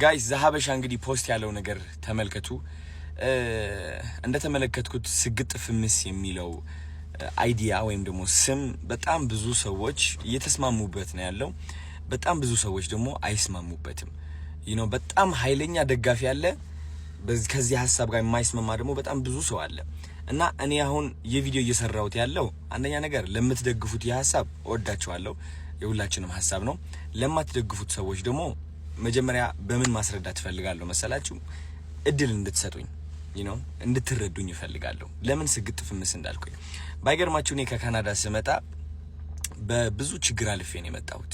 ጋይስ ዘሀበሻ እንግዲህ ፖስት ያለው ነገር ተመልከቱ። እንደተመለከትኩት ስግጥ ፍምስ የሚለው አይዲያ ወይም ደግሞ ስም በጣም ብዙ ሰዎች እየተስማሙበት ነው ያለው። በጣም ብዙ ሰዎች ደግሞ አይስማሙበትም። በጣም ኃይለኛ ደጋፊ ያለ፣ ከዚህ ሐሳብ ጋር የማይስማማ ደግሞ በጣም ብዙ ሰው አለ። እና እኔ አሁን የቪዲዮ እየሰራሁት ያለው አንደኛ ነገር ለምትደግፉት የሐሳብ ወዳችኋለሁ፣ የሁላችንም ሐሳብ ነው። ለማትደግፉት ሰዎች ደግሞ መጀመሪያ በምን ማስረዳት ፈልጋለሁ መሰላችሁ? እድል እንድትሰጡኝ እንድትረዱኝ ፈልጋለሁ። ለምን ስግጥ ፍምስ እንዳልኩኝ ባይገርማችሁ እኔ ከካናዳ ስመጣ በብዙ ችግር አልፌ ነው የመጣሁት።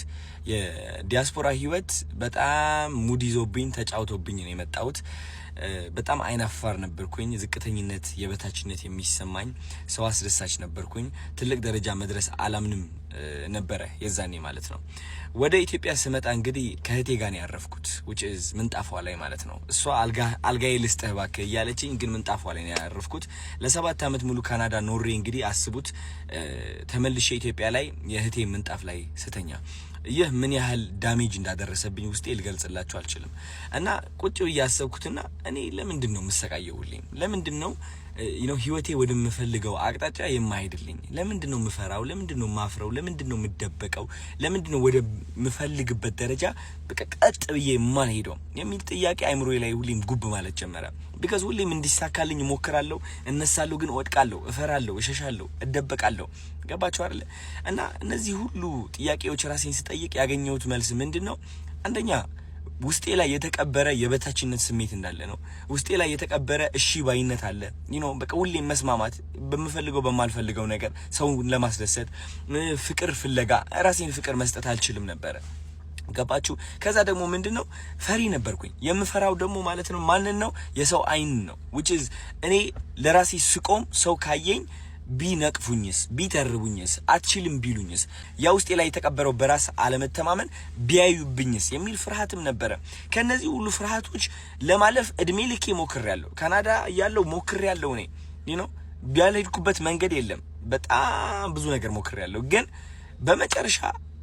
የዲያስፖራ ህይወት በጣም ሙድ ይዞብኝ ተጫውቶብኝ ነው የመጣሁት። በጣም አይናፋር ነበርኩኝ። ዝቅተኝነት፣ የበታችነት የሚሰማኝ ሰው አስደሳች ነበርኩኝ። ትልቅ ደረጃ መድረስ አላምንም ነበረ የዛኔ ማለት ነው። ወደ ኢትዮጵያ ስመጣ እንግዲህ ከህቴ ጋር ነው ያረፍኩት፣ which is ምንጣፏ ላይ ማለት ነው። እሷ አልጋዬ ልስጥህ እባክህ እያለችኝ፣ ግን ምንጣፏ ላይ ነው ያረፍኩት። ለ7 አመት ሙሉ ካናዳ ኖሬ እንግዲህ አስቡት፣ ተመልሼ ኢትዮጵያ ላይ የህቴ ምንጣፍ ላይ ስተኛ ይህ ምን ያህል ዳሜጅ እንዳደረሰብኝ ውስጤ ልገልጽላችሁ አልችልም። እና ቁጭ ብዬ ያሰብኩትና እኔ ለምንድን ነው የምሰቃየው? ለምንድን ነው ህይወቴ ወደምፈልገው አቅጣጫ የማይሄድልኝ? ለምንድን ነው የምፈራው? ለምንድን ነው የማፍረው? ለምንድን ነው የምደበቀው? ለምንድን ነው ወደ ምፈልግበት ደረጃ ቀጥ ብዬ የማልሄደው የሚል ጥያቄ አይምሮዬ ላይ ሁሌም ጉብ ማለት ጀመረ። ቢካዝ ሁሌም እንዲሳካልኝ እሞክራለሁ፣ እነሳለሁ፣ ግን እወድቃለሁ፣ እፈራለሁ፣ እሸሻለሁ፣ እደበቃለሁ። ገባችሁ አይደል? እና እነዚህ ሁሉ ጥያቄዎች ራሴን ስጠይቅ ያገኘሁት መልስ ምንድነው? አንደኛ ውስጤ ላይ የተቀበረ የበታችነት ስሜት እንዳለ ነው። ውስጤ ላይ የተቀበረ እሺ ባይነት አለ። በቃ ሁሌም መስማማት፣ በምፈልገው በማልፈልገው ነገር ሰውን ለማስደሰት ፍቅር ፍለጋ ራሴን ፍቅር መስጠት አልችልም ነበረ። ገባችሁ? ከዛ ደግሞ ምንድነው ፈሪ ነበርኩኝ። የምፈራው ደግሞ ማለት ነው ማንን ነው? የሰው አይን ነው። which is እኔ ለራሴ ስቆም ሰው ካየኝ ቢነቅፉኝስ፣ ቢተርቡኝስ፣ አትችልም ቢሉኝስ፣ ያ ውስጤ ላይ የተቀበረው በራስ አለመተማመን ቢያዩብኝስ የሚል ፍርሃትም ነበረ። ከነዚህ ሁሉ ፍርሃቶች ለማለፍ እድሜ ልኬ ሞክሬያለሁ። ካናዳ ያለው ሞክሬያለሁ። እኔ ቢያልሄድኩበት መንገድ የለም። በጣም ብዙ ነገር ሞክሬያለሁ። ግን በመጨረሻ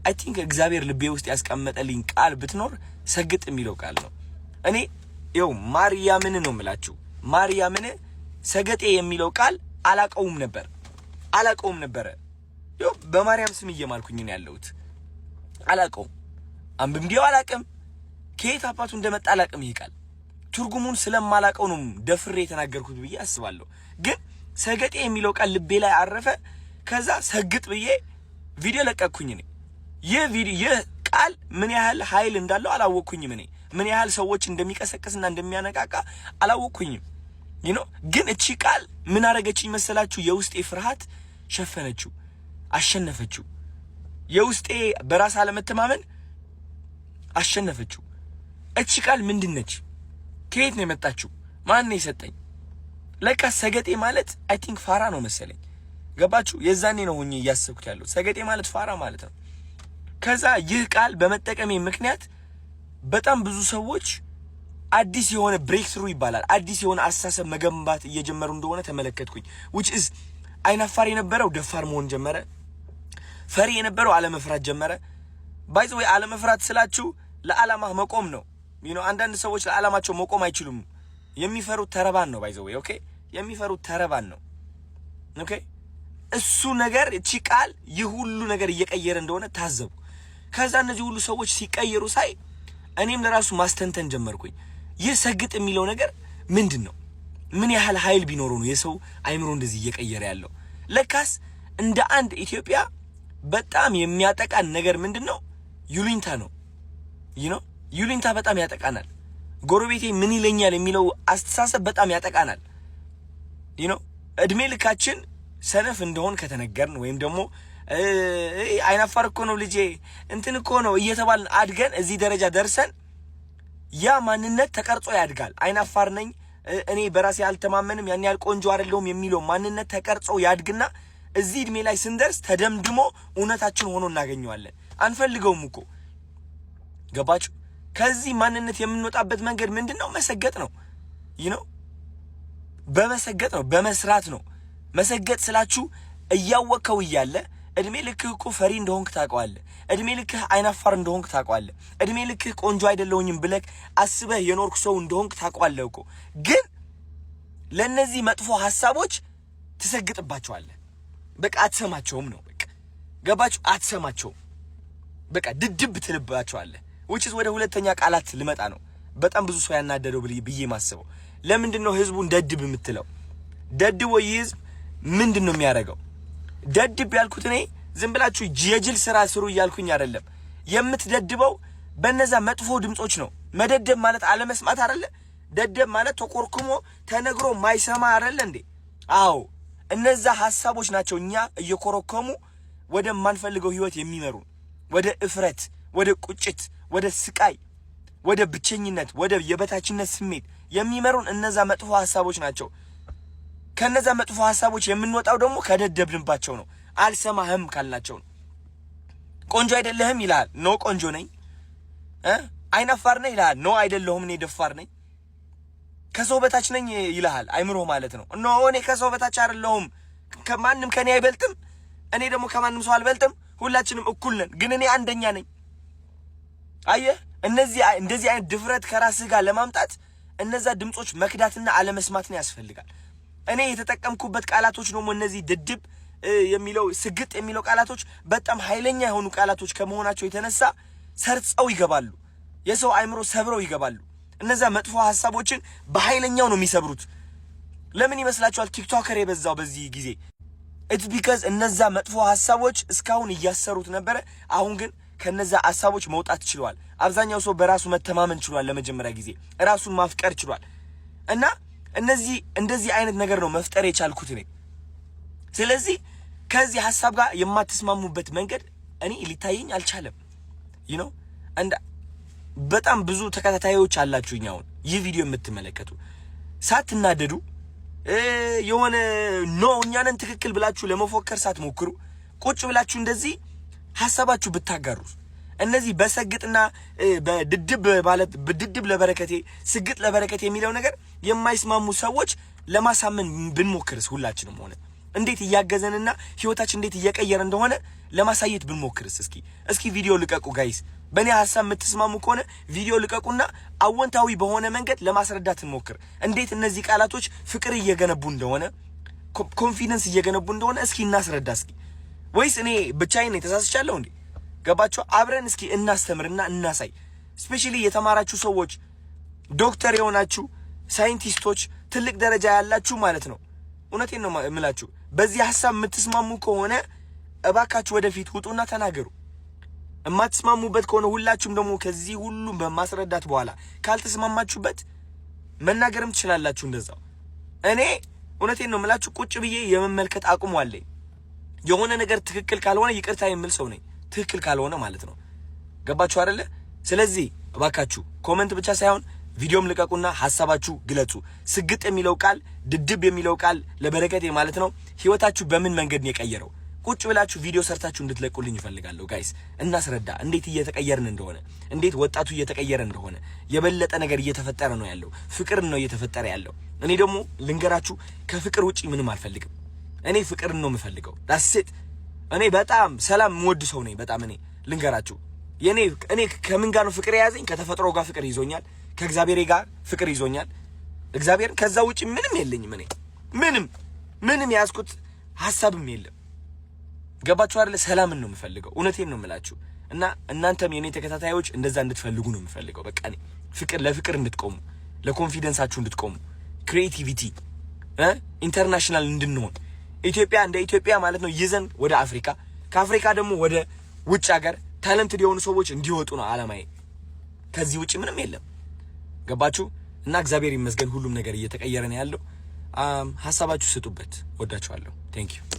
አይ ቲንክ እግዚአብሔር ልቤ ውስጥ ያስቀመጠልኝ ቃል ብትኖር ሰግጥ የሚለው ቃል ነው። እኔ ማርያምን ነው የምላችሁ። ማርያምን ሰገጤ የሚለው ቃል አላቀውም ነበረ። በማርያም ስም እየማልኩኝ ነው ያለሁት። አላቀውም፣ አንብቤው አላቅም፣ ከየት አባቱ እንደመጣ አላቅም። ይሄ ቃል ትርጉሙን ስለማላቀው ነው ደፍሬ የተናገርኩት ብዬ አስባለሁ። ግን ሰገጤ የሚለው ቃል ልቤ ላይ አረፈ። ከዛ ሰግጥ ብዬ ቪዲዮ ለቀቅኩኝ። ይህ ቃል ምን ያህል ኃይል እንዳለው አላወቅኩኝም። ምን ያህል ሰዎች እንደሚቀሰቅስና እንደሚያነቃቃ አላወቅኩኝም። ግን እቺ ቃል ምን አረገችኝ መሰላችሁ? የውስጤ ፍርሃት ሸፈነችው፣ አሸነፈችው። የውስጤ በራስ አለመተማመን አሸነፈችው። እቺ ቃል ምንድነች? ከየት ነው የመጣችው? ማን ነው የሰጠኝ? ለካ ሰገጤ ማለት አይ ቲንክ ፋራ ነው መሰለኝ። ገባችሁ? የዛኔ ነው ሆኜ እያሰብኩት ያለው ሰገጤ ማለት ፋራ ማለት ነው። ከዛ ይህ ቃል በመጠቀሜ ምክንያት በጣም ብዙ ሰዎች አዲስ የሆነ ብሬክ ስሩ ይባላል፣ አዲስ የሆነ አስተሳሰብ መገንባት እየጀመሩ እንደሆነ ተመለከትኩኝ። which is አይናፋር የነበረው ደፋር መሆን ጀመረ። ፈሪ የነበረው አለመፍራት ጀመረ። ባይ ዘ ወይ አለመፍራት ስላችሁ ለዓላማ መቆም ነው። አንዳንድ ሰዎች ለዓላማቸው መቆም አይችሉም። የሚፈሩት ተረባን ነው። ባይ ዘ ወይ ኦኬ፣ የሚፈሩት ተረባን ነው። ኦኬ፣ እሱ ነገር እቺ ቃል ይህ ሁሉ ነገር እየቀየረ እንደሆነ ታዘቡ። ከዛ እነዚህ ሁሉ ሰዎች ሲቀየሩ ሳይ እኔም ለራሱ ማስተንተን ጀመርኩኝ። ይህ ሰግጥ የሚለው ነገር ምንድነው? ምን ያህል ኃይል ቢኖረው ነው የሰው አይምሮ እንደዚህ እየቀየረ ያለው? ለካስ እንደ አንድ ኢትዮጵያ በጣም የሚያጠቃን ነገር ምንድነው? ዩሊንታ ነው። ዩሊንታ በጣም ያጠቃናል። ጎረቤቴ ምን ይለኛል የሚለው አስተሳሰብ በጣም ያጠቃናል። እድሜ ልካችን ሰነፍ እንደሆን ከተነገርን ወይም ደግሞ አይናፋር እኮ ነው ልጄ እንትን እኮ ነው እየተባልን አድገን እዚህ ደረጃ ደርሰን ያ ማንነት ተቀርጾ ያድጋል። አይናፋር ነኝ እኔ በራሴ አልተማመንም ያን ያህል ቆንጆ አይደለሁም የሚለው ማንነት ተቀርጾ ያድግና እዚህ እድሜ ላይ ስንደርስ ተደምድሞ እውነታችን ሆኖ እናገኘዋለን። አንፈልገውም እኮ። ገባችሁ? ከዚህ ማንነት የምንወጣበት መንገድ ምንድነው? መሰገጥ ነው። በመሰገጥ ነው፣ በመስራት ነው። መሰገጥ ስላችሁ እያወቀው እያለ እድሜ ልክህ እኮ ፈሪ እንደሆንክ ታውቀዋለህ። እድሜ ልክህ አይናፋር እንደሆንክ ታውቀዋለህ። እድሜ ልክህ ቆንጆ አይደለሁኝም ብለህ አስበህ የኖርክ ሰው እንደሆንክ ታውቀዋለህ እኮ። ግን ለነዚህ መጥፎ ሐሳቦች ትሰግጥባቸዋለህ። በቃ አትሰማቸውም ነው በቃ። ገባችሁ? አትሰማቸውም። በቃ ድድብ ትልባቸዋለህ። which is ወደ ሁለተኛ ቃላት ልመጣ ነው። በጣም ብዙ ሰው ያናደደው ብዬ ማስበው ለምንድነው ህዝቡን ደድብ የምትለው? ደድብ ወይ ህዝብ ምንድነው የሚያደርገው? ደድብ ያልኩት እኔ ዝም ብላችሁ የጅል ስራ ስሩ እያልኩኝ አይደለም። የምትደድበው በነዛ መጥፎ ድምጾች ነው። መደደብ ማለት አለመስማት አይደለ? ደደብ ማለት ተቆርኩሞ ተነግሮ ማይሰማ አይደለ እንዴ? አዎ እነዛ ሐሳቦች ናቸው እኛ እየኮረኮሙ ወደ ማንፈልገው ህይወት የሚመሩ፣ ወደ እፍረት፣ ወደ ቁጭት፣ ወደ ስቃይ፣ ወደ ብቸኝነት፣ ወደ የበታችነት ስሜት የሚመሩን እነዛ መጥፎ ሐሳቦች ናቸው። ከነዛ መጥፎ ሐሳቦች የምንወጣው ደግሞ ከደደብንባቸው ነው። አልሰማህም ካልናቸው ነው። ቆንጆ አይደለህም ይላል። ኖ ቆንጆ ነኝ። አይናፋር ነኝ ይላል። ኖ አይደለሁም እኔ ደፋር ነኝ። ከሰው በታች ነኝ ይላል አይምሮ ማለት ነው። ኖ እኔ ከሰው በታች አይደለሁም። ከማንም ከኔ አይበልጥም። እኔ ደግሞ ከማንም ሰው አልበልጥም። ሁላችንም እኩል ነን፣ ግን እኔ አንደኛ ነኝ። አየህ፣ እንደዚህ አይነት ድፍረት ከራስህ ጋር ለማምጣት እነዛ ድምጾች መክዳትና አለመስማትን ያስፈልጋል። እኔ የተጠቀምኩበት ቃላቶች ደግሞ እነዚህ ድድብ የሚለው ስግጥ የሚለው ቃላቶች በጣም ኃይለኛ የሆኑ ቃላቶች ከመሆናቸው የተነሳ ሰርጸው ይገባሉ። የሰው አይምሮ ሰብረው ይገባሉ። እነዛ መጥፎ ሐሳቦችን በኃይለኛው ነው የሚሰብሩት። ለምን ይመስላችኋል ቲክቶከር የበዛው በዚህ ጊዜ? it's because እነዛ መጥፎ ሐሳቦች እስካሁን እያሰሩት ነበረ። አሁን ግን ከነዛ ሐሳቦች መውጣት ችሏል። አብዛኛው ሰው በራሱ መተማመን ችሏል። ለመጀመሪያ ጊዜ ራሱን ማፍቀር ችሏል። እና እንደዚህ አይነት ነገር ነው መፍጠር የቻልኩት እኔ። ስለዚህ ከዚህ ሐሳብ ጋር የማትስማሙበት መንገድ እኔ ሊታየኝ አልቻለም። እንደ በጣም ብዙ ተከታታዮች አላችሁኝ አሁን ይህ ቪዲዮ የምትመለከቱ ሳትናደዱ የሆነ እኛንን ትክክል ብላችሁ ለመፎከር ሳትሞክሩ ቁጭ ብላችሁ እንደዚህ ሐሳባችሁ ብታጋሩ፣ እነዚህ በሰግጥና በድድብ ማለት በድድብ ለበረከቴ ስግጥ ለበረከቴ የሚለው ነገር የማይስማሙ ሰዎች ለማሳመን ብንሞክርስ ሁላችንም ሆነ እንዴት እያገዘንና ህይወታችን እንዴት እየቀየረ እንደሆነ ለማሳየት ብንሞክርስ? እስኪ ቪዲዮ ልቀቁ ጋይስ። በእኔ ሐሳብ የምትስማሙ ከሆነ ቪዲዮ ልቀቁና አወንታዊ በሆነ መንገድ ለማስረዳት እንሞክር። እንዴት እነዚህ ቃላቶች ፍቅር እየገነቡ እንደሆነ፣ ኮንፊደንስ እየገነቡ እንደሆነ እስኪ እናስረዳ። ወይስ እኔ ብቻዬን ተሳስቻለሁ እንዴ? ገባችሁ? አብረን እስኪ እናስተምርና እናሳይ። ስፔሻሊ የተማራችሁ ሰዎች፣ ዶክተር የሆናችሁ ሳይንቲስቶች፣ ትልቅ ደረጃ ያላችሁ ማለት ነው። እውነቴን ነው የምላችሁ። በዚህ ሐሳብ የምትስማሙ ከሆነ እባካችሁ ወደፊት ውጡና ተናገሩ። የማትስማሙበት ከሆነ ሁላችሁም ደግሞ ከዚህ ሁሉ በማስረዳት በኋላ ካልተስማማችሁበት መናገርም ትችላላችሁ እንደዛው። እኔ እውነቴን ነው የምላችሁ ቁጭ ብዬ የመመልከት አቅሙ አለኝ። የሆነ ነገር ትክክል ካልሆነ ይቅርታ የምል ሰው ነኝ። ትክክል ካልሆነ ማለት ነው። ገባችሁ አይደለ? ስለዚህ እባካችሁ ኮሜንት ብቻ ሳይሆን ቪዲዮም ልቀቁና ሐሳባችሁ ግለጹ። ስግጥ የሚለው ቃል ድድብ የሚለው ቃል ለበረከቴ ማለት ነው ህይወታችሁ በምን መንገድ ነው የቀየረው? ቁጭ ብላችሁ ቪዲዮ ሰርታችሁ እንድትለቁልኝ ይፈልጋለሁ ጋይስ። እናስረዳ እንዴት እየተቀየርን እንደሆነ፣ እንዴት ወጣቱ እየተቀየረ እንደሆነ። የበለጠ ነገር እየተፈጠረ ነው ያለው። ፍቅር ነው እየተፈጠረ ያለው። እኔ ደግሞ ልንገራችሁ ከፍቅር ውጪ ምንም አልፈልግም። እኔ ፍቅርን ነው የምፈልገው። ዳስት እኔ በጣም ሰላም የምወድ ሰው ነኝ። በጣም እኔ ልንገራችሁ እኔ ከምን ጋር ነው ፍቅር የያዘኝ? ከተፈጥሮ ጋር ፍቅር ይዞኛል። ከእግዚአብሔር ጋር ፍቅር ይዞኛል። እግዚአብሔር ከዛ ውጪ ምንም የለኝም። እኔ ምንም ያዝኩት ሐሳብም የለም። ገባችሁ አይደለ? ሰላምን ነው የምፈልገው። እውነቴን ነው የምላችሁ። እና እናንተም የኔ ተከታታዮች እንደዛ እንድትፈልጉ ነው የምፈልገው። በቃ እኔ ለፍቅር እንድትቆሙ፣ ለኮንፊደንሳችሁ እንድትቆሙ፣ ክሪኤቲቪቲ ኢንተርናሽናል እንድንሆን፣ ኢትዮጵያ እንደ ኢትዮጵያ ማለት ነው ይዘን ወደ አፍሪካ፣ ከአፍሪካ ደግሞ ወደ ውጭ ሀገር ታለንትድ የሆኑ ሰዎች እንዲወጡ ነው አላማዬ። ከዚህ ውጪ ምንም የለም። ገባችሁ? እና እግዚአብሔር ይመስገን ሁሉም ነገር እየተቀየረ ነው ያለው። ሐሳባችሁ ስጡበት። ወዳችኋለሁ። ቴንክ ዩ